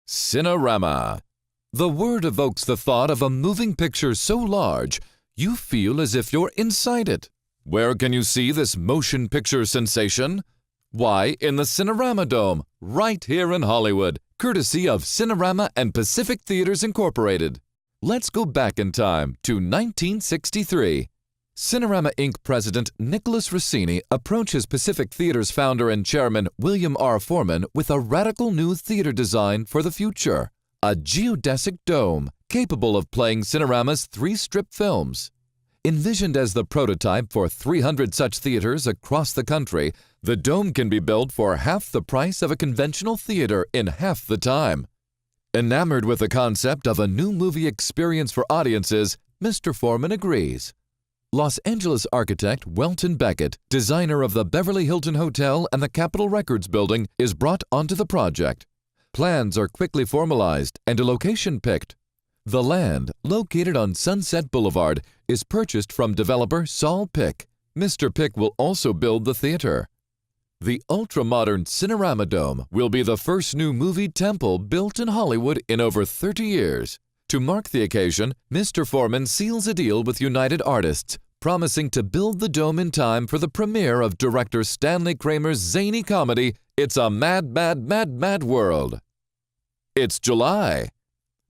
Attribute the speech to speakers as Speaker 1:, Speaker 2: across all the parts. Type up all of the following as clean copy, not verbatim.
Speaker 1: Cinerama. The word evokes the thought of a moving picture so large, you feel as if you're inside it. Where can you see this motion picture sensation? Why, in the Cinerama Dome, right here in Hollywood, courtesy of Cinerama and Pacific Theaters Incorporated. Let's go back in time to 1963. Cinerama Inc. President Nicholas Rossini approaches Pacific Theaters founder and chairman William R. Foreman with a radical new theater design for the future, a geodesic dome capable of playing Cinerama's 3 strip films. Envisioned as the prototype for 300 such theaters across the country, the dome can be built for half the price of a conventional theater in half the time. Enamored with the concept of a new movie experience for audiences, Mr. Foreman agrees. Los Angeles architect Welton Beckett, designer of the Beverly Hilton Hotel and the Capitol Records building, is brought onto the project. Plans are quickly formalized and a location picked. The land, located on Sunset Boulevard, is purchased from developer Saul Pick. Mr. Pick will also build the theater. The ultra-modern Cinerama Dome will be the first new movie temple built in Hollywood in over 30 years. To mark the occasion, Mr. Foreman seals a deal with United Artists, promising to build the dome in time for the premiere of director Stanley Kramer's zany comedy, It's a Mad, Mad, Mad, Mad World. It's July.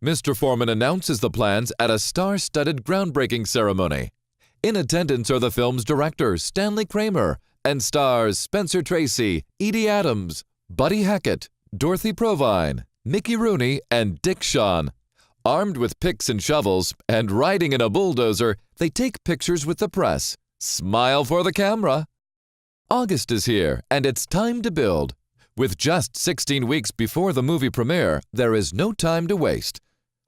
Speaker 1: Mr. Foreman announces the plans at a star-studded groundbreaking ceremony. In attendance are the film's director, Stanley Kramer, and stars Spencer Tracy, Edie Adams, Buddy Hackett, Dorothy Provine, Mickey Rooney, and Dick Shawn. Armed with picks and shovels and riding in a bulldozer, they take pictures with the press. Smile for the camera. August is here, and it's time to build. With just 16 weeks before the movie premiere, there is no time to waste.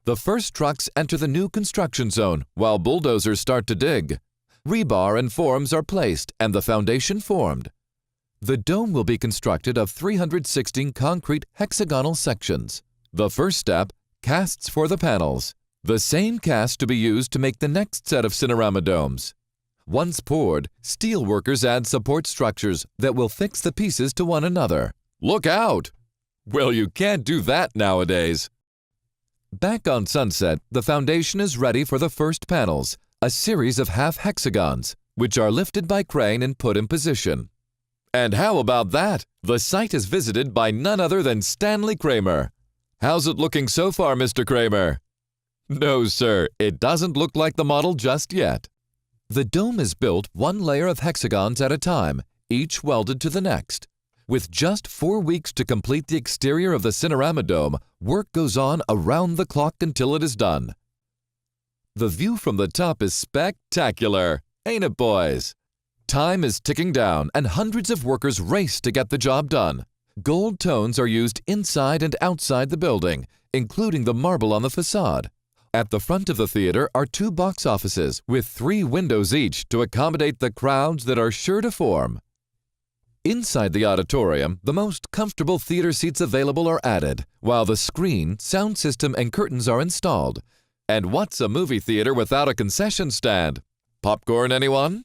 Speaker 1: The first trucks enter the new construction zone while bulldozers start to dig. Rebar and forms are placed and the foundation formed. The dome will be constructed of 316 concrete hexagonal sections. The first step, casts for the panels. The same cast to be used to make the next set of Cinerama domes. Once poured, steel workers add support structures that will fix the pieces to one another. Look out! Well, you can't do that nowadays. Back on Sunset, the foundation is ready for the first panels, a series of half hexagons, which are lifted by crane and put in position. And how about that? The site is visited by none other than Stanley Kramer. How's it looking so far, Mr. Kramer? No, sir, it doesn't look like the model just yet. The dome is built one layer of hexagons at a time, each welded to the next. With just 4 weeks to complete the exterior of the Cinerama Dome, work goes on around the clock until it is done. The view from the top is spectacular, ain't it, boys? Time is ticking down and hundreds of workers race to get the job done. Gold tones are used inside and outside the building, including the marble on the facade. At the front of the theater are 2 box offices with 3 windows each to accommodate the crowds that are sure to form. Inside the auditorium, the most comfortable theater seats available are added, while the screen, sound system, and curtains are installed. And what's a movie theater without a concession stand? Popcorn, anyone?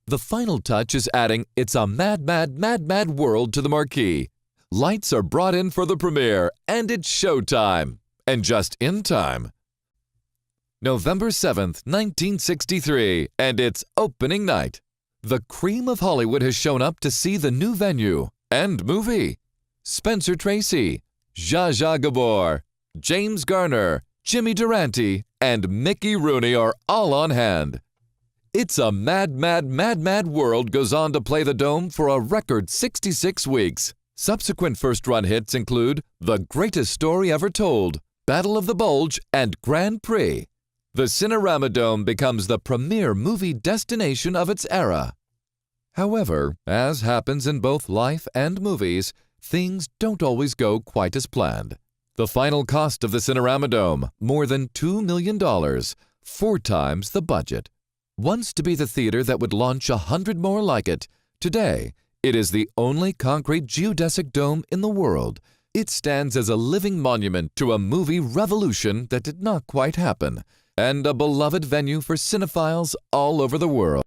Speaker 1: The final touch is adding It's a Mad, Mad, Mad, Mad World to the marquee. Lights are brought in for the premiere, and it's showtime. And just in time. November 7th, 1963, and it's opening night. The cream of Hollywood has shown up to see the new venue and movie. Spencer Tracy, Zsa Zsa Gabor, James Garner, Jimmy Durante, and Mickey Rooney are all on hand. It's a Mad, Mad, Mad, Mad World goes on to play the dome for a record 66 weeks. Subsequent first-run hits include The Greatest Story Ever Told, Battle of the Bulge, and Grand Prix. The Cinerama Dome becomes the premier movie destination of its era. However, as happens in both life and movies, things don't always go quite as planned. The final cost of the Cinerama Dome, more than $2 million, 4 times the budget. Once to be the theater that would launch 100 more like it, today it is the only concrete geodesic dome in the world. It stands as a living monument to a movie revolution that did not quite happen, and a beloved venue for cinephiles all over the world.